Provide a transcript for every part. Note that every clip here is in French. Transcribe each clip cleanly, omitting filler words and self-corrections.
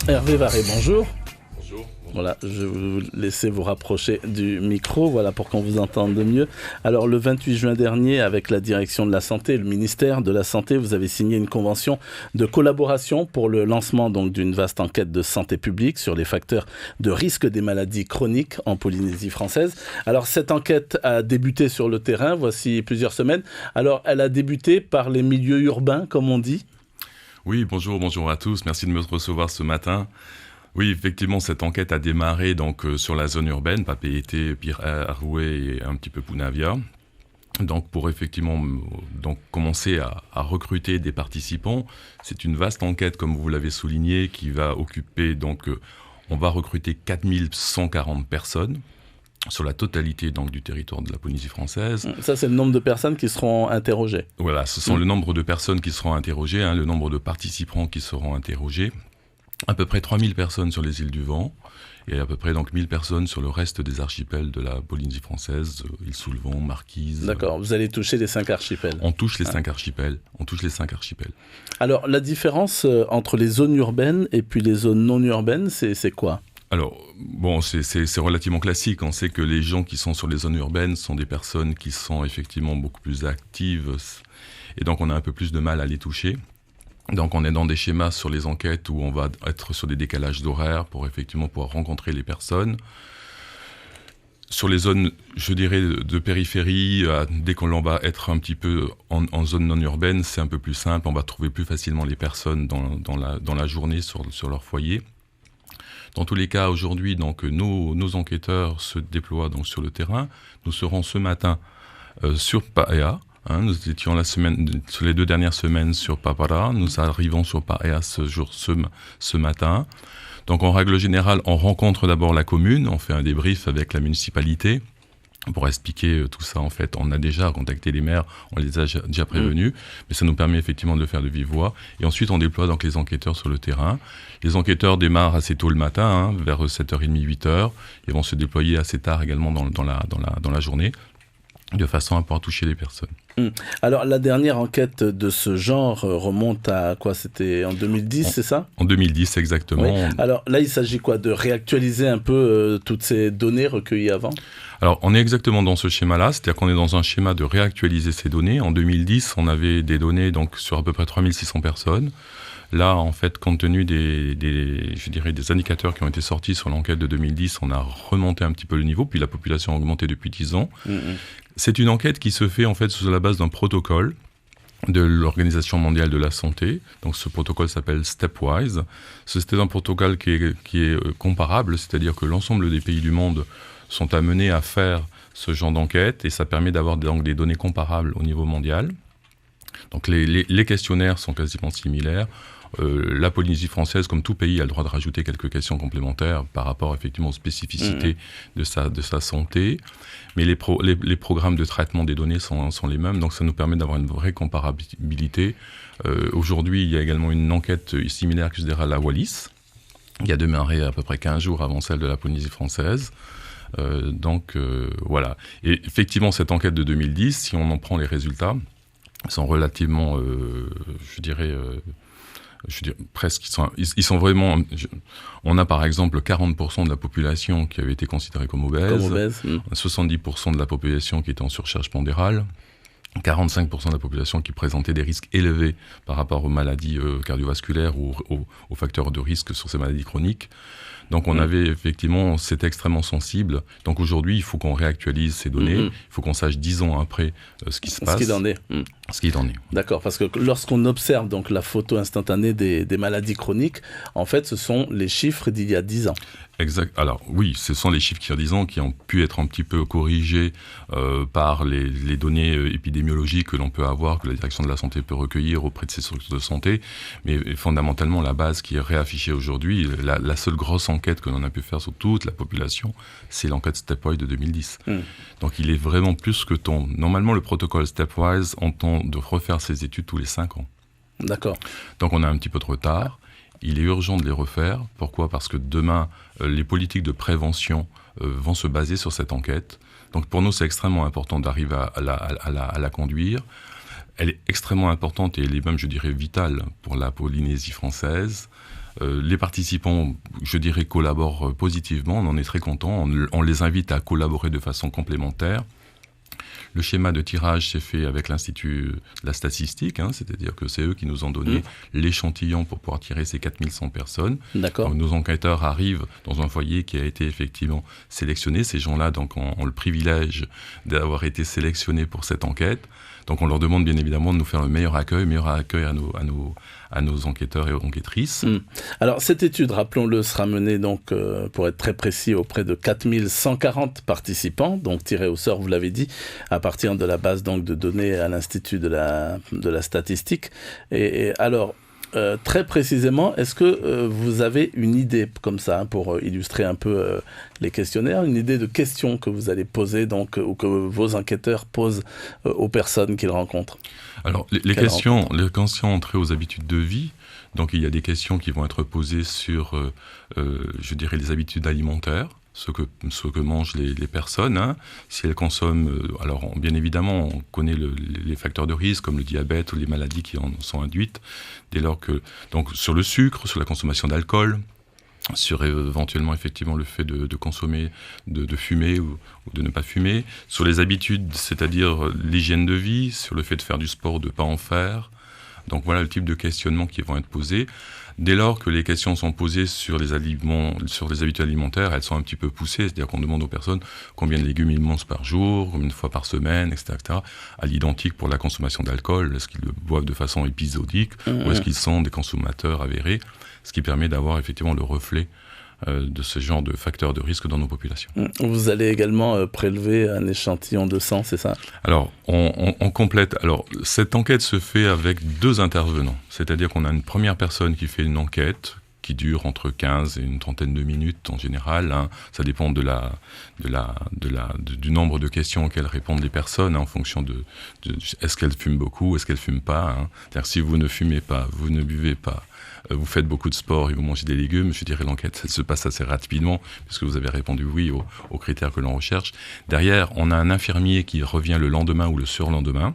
Hervé Varré, bonjour. Bonjour. Voilà, je vais vous laisser vous rapprocher du micro, voilà, pour qu'on vous entende de mieux. Alors, le 28 juin dernier, avec la direction de la Santé, le ministère de la Santé, vous avez signé une convention de collaboration pour le lancement donc, d'une vaste enquête de santé publique sur les facteurs de risque des maladies chroniques en Polynésie française. Alors, cette enquête a débuté sur le terrain, voici plusieurs semaines. Alors, elle a débuté par les milieux urbains, comme on dit. Oui, bonjour à tous. Merci de me recevoir ce matin. Oui, effectivement, cette enquête a démarré donc sur la zone urbaine, Papeete, Aroué et un petit peu Punavia. Donc pour effectivement donc commencer à recruter des participants, c'est une vaste enquête comme vous l'avez souligné qui va occuper donc on va recruter 4140 personnes sur la totalité donc du territoire de la Polynésie française. Ça, c'est le nombre de personnes qui seront interrogées. Voilà, ce sont le nombre de personnes qui seront interrogées, le nombre de participants qui seront interrogés. À peu près 3000 personnes sur les îles du Vent et à peu près donc 1000 personnes sur le reste des archipels de la Polynésie française, île Sous-le-Vent, Marquise. D'accord, vous allez toucher les 5 archipels. On touche les 5 archipels. Alors, la différence entre les zones urbaines et puis les zones non urbaines, c'est quoi ? Alors, bon, c'est relativement classique. On sait que les gens qui sont sur les zones urbaines sont des personnes qui sont effectivement beaucoup plus actives et donc on a un peu plus de mal à les toucher. Donc on est dans des schémas sur les enquêtes où on va être sur des décalages d'horaires pour effectivement pouvoir rencontrer les personnes. Sur les zones, je dirais, de périphérie, dès qu'on va être un petit peu en zone non urbaine, c'est un peu plus simple. On va trouver plus facilement les personnes dans la journée sur leur foyer. Dans tous les cas, aujourd'hui, donc, nos enquêteurs se déploient donc, sur le terrain. Nous serons ce matin sur Paea. Nous étions sur les 2 dernières semaines sur Papara. Nous arrivons sur Paea ce matin. Donc, en règle générale, on rencontre d'abord la commune. On fait un débrief avec la municipalité. Pour expliquer tout ça, en fait, on a déjà contacté les maires, on les a déjà prévenus, mais ça nous permet effectivement de le faire de vive voix. Et ensuite, on déploie donc les enquêteurs sur le terrain. Les enquêteurs démarrent assez tôt le matin, vers 7h30, 8h. Ils vont se déployer assez tard également dans la journée, de façon à pouvoir toucher les personnes. Alors, la dernière enquête de ce genre remonte à quoi ? C'était en 2010, c'est ça ? En 2010, exactement. Oui. Alors là, il s'agit quoi ? De réactualiser un peu toutes ces données recueillies avant ? Alors, on est exactement dans ce schéma-là, c'est-à-dire qu'on est dans un schéma de réactualiser ces données. En 2010, on avait des données donc, sur à peu près 3600 personnes. Là, en fait, compte tenu des indicateurs qui ont été sortis sur l'enquête de 2010, on a remonté un petit peu le niveau, puis la population a augmenté depuis 10 ans. C'est une enquête qui se fait en fait sur la base d'un protocole de l'Organisation mondiale de la santé. Donc ce protocole s'appelle Stepwise. C'est un protocole qui est comparable, c'est-à-dire que l'ensemble des pays du monde sont amenés à faire ce genre d'enquête et ça permet d'avoir donc des données comparables au niveau mondial. Donc les questionnaires sont quasiment similaires. La Polynésie française, comme tout pays, a le droit de rajouter quelques questions complémentaires par rapport effectivement aux spécificités de sa santé. Mais les programmes de traitement des données sont les mêmes, donc ça nous permet d'avoir une vraie comparabilité. Aujourd'hui, il y a également une enquête similaire qui se déroule à Wallis. Il a démarré à peu près 15 jours avant celle de la Polynésie française. Voilà. Et effectivement, cette enquête de 2010, si on en prend les résultats, sont relativement, presque, ils sont vraiment... On a par exemple 40% de la population qui avait été considérée comme obèse. 70% de la population qui était en surcharge pondérale, 45% de la population qui présentait des risques élevés par rapport aux maladies cardiovasculaires ou aux facteurs de risque sur ces maladies chroniques. Donc on avait effectivement, c'était extrêmement sensible. Donc aujourd'hui, il faut qu'on réactualise ces données, il faut qu'on sache 10 ans après ce qui se passe. Ce qu'il en est. D'accord, parce que lorsqu'on observe donc la photo instantanée des maladies chroniques, en fait, ce sont les chiffres d'il y a 10 ans. Exact. Alors oui, ce sont les chiffres d'il y a 10 ans qui ont pu être un petit peu corrigés par les données épidémiologiques que l'on peut avoir, que la direction de la santé peut recueillir auprès de ses structures de santé. Mais fondamentalement, la base qui est réaffichée aujourd'hui, la seule grosse enquête que l'on a pu faire sur toute la population, c'est l'enquête Stepwise de 2010. Donc il est vraiment plus que temps. Normalement, le protocole Stepwise entend de refaire ses études tous les 5 ans. D'accord. Donc on a un petit peu de retard. Il est urgent de les refaire. Pourquoi ? Parce que demain, les politiques de prévention vont se baser sur cette enquête. Donc pour nous, c'est extrêmement important d'arriver à la conduire. elle est extrêmement importante et elle est même, je dirais, vitale pour la Polynésie française. Les participants, je dirais, collaborent positivement, on en est très content, on les invite à collaborer de façon complémentaire. Le schéma de tirage s'est fait avec l'Institut de la statistique, c'est-à-dire que c'est eux qui nous ont donné l'échantillon pour pouvoir tirer ces 4100 personnes. D'accord. Donc, nos enquêteurs arrivent dans un foyer qui a été effectivement sélectionné. Ces gens-là donc, ont le privilège d'avoir été sélectionnés pour cette enquête. Donc on leur demande bien évidemment de nous faire le meilleur accueil à nos enquêteurs et enquêtrices. Alors cette étude, rappelons-le, sera menée donc, pour être très précis, auprès de 4140 participants, donc tirés au sort, vous l'avez dit, à partir de la base donc, de données à l'Institut de la statistique. Et alors, très précisément, est-ce que vous avez une idée comme ça, pour illustrer un peu les questionnaires, une idée de questions que vous allez poser donc, ou que vos enquêteurs posent aux personnes qu'ils rencontrent? Alors, les questions ont trait aux habitudes de vie. Donc, il y a des questions qui vont être posées sur, je dirais, les habitudes alimentaires. Ce que mangent les personnes, si elles consomment, alors bien évidemment on connaît les facteurs de risque comme le diabète ou les maladies qui en sont induites, dès lors que, donc sur le sucre, sur la consommation d'alcool, sur éventuellement effectivement le fait de consommer, de fumer ou de ne pas fumer, sur les habitudes, c'est-à-dire l'hygiène de vie, sur le fait de faire du sport ou de ne pas en faire. Donc voilà le type de questionnements qui vont être posés. Dès lors que les questions sont posées sur les habitudes alimentaires, elles sont un petit peu poussées, c'est-à-dire qu'on demande aux personnes combien de légumes ils mangent par jour, combien de fois par semaine, etc. À l'identique pour la consommation d'alcool, est-ce qu'ils le boivent de façon épisodique ou est-ce qu'ils sont des consommateurs avérés, ce qui permet d'avoir effectivement le reflet de ce genre de facteurs de risque dans nos populations. Vous allez également prélever un échantillon de sang, c'est ça? Alors, on complète. Alors, cette enquête se fait avec 2 intervenants. C'est-à-dire qu'on a une première personne qui fait une enquête qui dure entre 15 et une trentaine de minutes en général. Ça dépend du nombre de questions auxquelles répondent les personnes en fonction de est-ce qu'elles fument beaucoup, est-ce qu'elles fument pas. C'est-à-dire que si vous ne fumez pas, vous ne buvez pas, vous faites beaucoup de sport et vous mangez des légumes, je dirais l'enquête se passe assez rapidement puisque vous avez répondu oui aux critères que l'on recherche. Derrière, on a un infirmier qui revient le lendemain ou le surlendemain,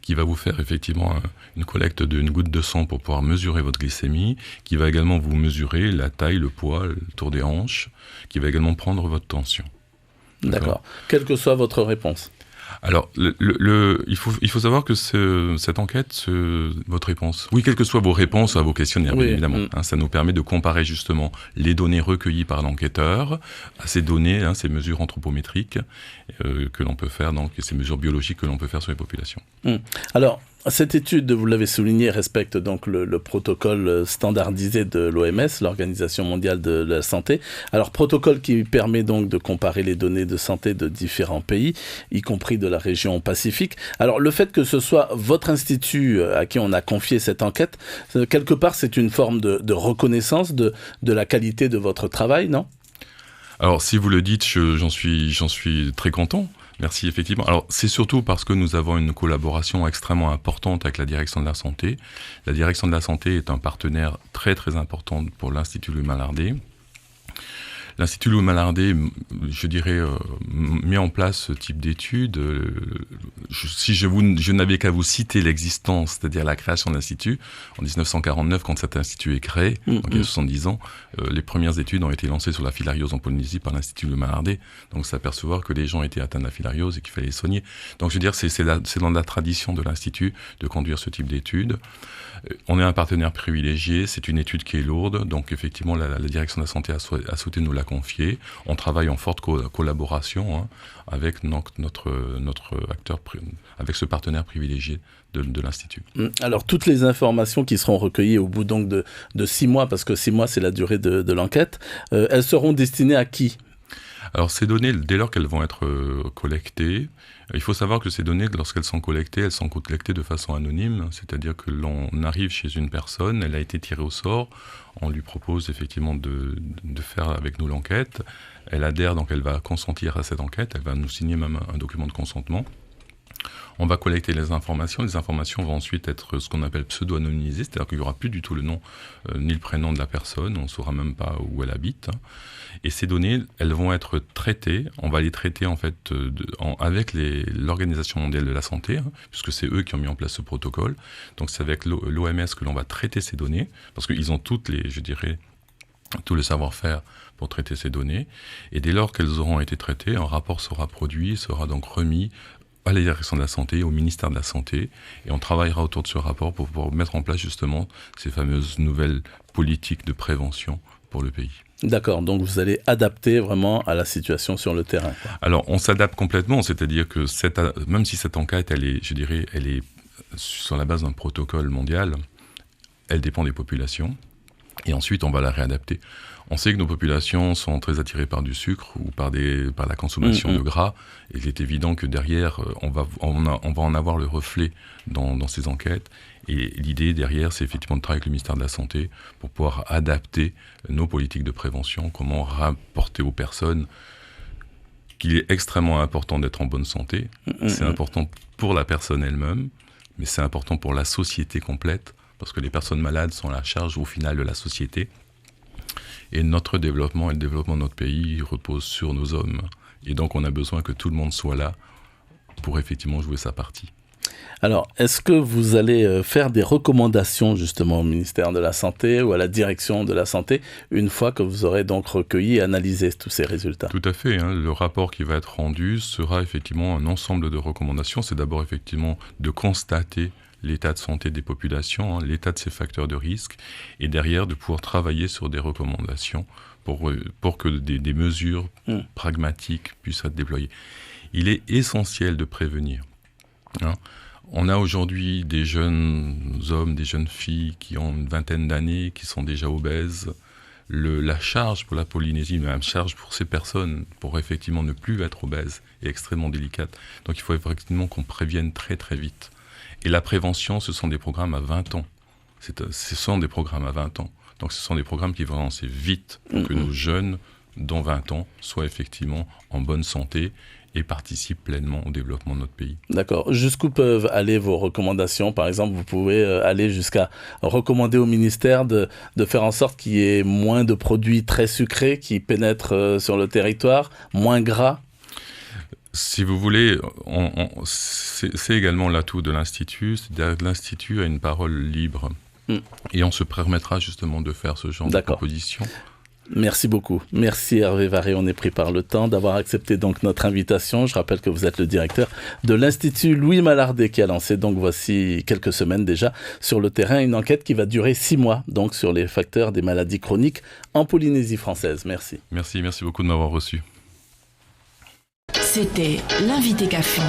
qui va vous faire effectivement une collecte d'une goutte de sang pour pouvoir mesurer votre glycémie, qui va également vous mesurer la taille, le poids, le tour des hanches, qui va également prendre votre tension. D'accord. Quelle que soit votre réponse. Alors, il faut savoir que cette enquête, votre réponse, oui, quelles que soient vos réponses à vos questionnaires, bien évidemment, ça nous permet de comparer justement les données recueillies par l'enquêteur à ces données, ces mesures anthropométriques que l'on peut faire, donc ces mesures biologiques que l'on peut faire sur les populations. Alors, cette étude, vous l'avez souligné, respecte donc le protocole standardisé de l'OMS, l'Organisation mondiale de la santé. Alors, protocole qui permet donc de comparer les données de santé de différents pays, y compris de la région Pacifique. Alors, le fait que ce soit votre institut à qui on a confié cette enquête, quelque part, c'est une forme de reconnaissance de la qualité de votre travail, non ? Alors, si vous le dites, j'en suis très content. Merci, effectivement. Alors, c'est surtout parce que nous avons une collaboration extrêmement importante avec la Direction de la Santé. La Direction de la Santé est un partenaire très, très important pour l'Institut Louis Malardé. L'Institut Louis Malardé, je dirais, met en place ce type d'études. Si je n'avais qu'à vous citer l'existence, c'est-à-dire la création de l'Institut, en 1949, quand cet institut est créé, donc il y a 70 ans, les premières études ont été lancées sur la filariose en Polynésie par l'Institut Louis Malardé. Donc, c'est apercevoir que les gens étaient atteints de la filariose et qu'il fallait les soigner. Donc, je veux dire, c'est dans la tradition de l'Institut de conduire ce type d'études. On est un partenaire privilégié, c'est une étude qui est lourde, donc effectivement la Direction de la Santé a souhaité nous la confier. On travaille en forte collaboration avec notre acteur, avec ce partenaire privilégié de l'Institut. Alors toutes les informations qui seront recueillies au bout donc de 6 mois, parce que 6 mois c'est la durée de l'enquête, elles seront destinées à qui ? Alors ces données, dès lors qu'elles vont être collectées, il faut savoir que ces données, lorsqu'elles sont collectées, elles sont collectées de façon anonyme, c'est-à-dire que l'on arrive chez une personne, elle a été tirée au sort, on lui propose effectivement de faire avec nous l'enquête, elle adhère, donc elle va consentir à cette enquête, elle va nous signer même un document de consentement. On va collecter les informations vont ensuite être ce qu'on appelle pseudo-anonymisées, c'est-à-dire qu'il n'y aura plus du tout le nom ni le prénom de la personne, on ne saura même pas où elle habite. Et ces données, elles vont être traitées, on va les traiter en fait avec l'Organisation mondiale de la santé, puisque c'est eux qui ont mis en place ce protocole. Donc c'est avec l'OMS que l'on va traiter ces données, parce qu'ils ont tout le savoir-faire pour traiter ces données. Et dès lors qu'elles auront été traitées, un rapport sera produit, sera donc remis à la direction de la santé, au ministère de la Santé, et on travaillera autour de ce rapport pour pouvoir mettre en place justement ces fameuses nouvelles politiques de prévention pour le pays. D'accord, donc vous allez adapter vraiment à la situation sur le terrain. Alors on s'adapte complètement, c'est-à-dire que même si cette enquête, elle est sur la base d'un protocole mondial, elle dépend des populations, et ensuite on va la réadapter. On sait que nos populations sont très attirées par du sucre ou par la consommation de gras. Et il est évident que derrière, on va en avoir le reflet dans ces enquêtes. Et l'idée derrière, c'est effectivement de travailler avec le ministère de la Santé pour pouvoir adapter nos politiques de prévention, comment rapporter aux personnes qu'il est extrêmement important d'être en bonne santé. C'est important pour la personne elle-même, mais c'est important pour la société complète, parce que les personnes malades sont à la charge au final de la société. Et notre développement et le développement de notre pays repose sur nos hommes. Et donc, on a besoin que tout le monde soit là pour effectivement jouer sa partie. Alors, est-ce que vous allez faire des recommandations justement au ministère de la Santé ou à la direction de la Santé une fois que vous aurez donc recueilli et analysé tous ces résultats ? Tout à fait. Le rapport qui va être rendu sera effectivement un ensemble de recommandations. C'est d'abord effectivement de constater l'état de santé des populations, l'état de ces facteurs de risque, et derrière de pouvoir travailler sur des recommandations pour que des mesures pragmatiques puissent être déployées. Il est essentiel de prévenir. On a aujourd'hui des jeunes hommes, des jeunes filles qui ont une vingtaine d'années, qui sont déjà obèses. La charge pour la Polynésie, mais la charge pour ces personnes, pour effectivement ne plus être obèses, est extrêmement délicate. Donc il faut effectivement qu'on prévienne très très vite. Et la prévention, ce sont des programmes à 20 ans. Ce sont des programmes à 20 ans. Donc ce sont des programmes qui vont avancer vite pour que nos jeunes, dans 20 ans, soient effectivement en bonne santé et participent pleinement au développement de notre pays. D'accord. Jusqu'où peuvent aller vos recommandations ? Par exemple, vous pouvez aller jusqu'à recommander au ministère de faire en sorte qu'il y ait moins de produits très sucrés qui pénètrent sur le territoire, moins gras ? Si vous voulez, c'est également l'atout de l'Institut. C'est-à-dire que l'Institut a une parole libre. Et on se permettra justement de faire ce genre de propositions. Merci beaucoup. Merci Hervé Varé. On est pris par le temps d'avoir accepté donc notre invitation. Je rappelle que vous êtes le directeur de l'Institut Louis Malardé qui a lancé donc voici quelques semaines déjà sur le terrain une enquête qui va durer 6 mois donc sur les facteurs des maladies chroniques en Polynésie française. Merci. Merci beaucoup de m'avoir reçu. C'était l'invité café.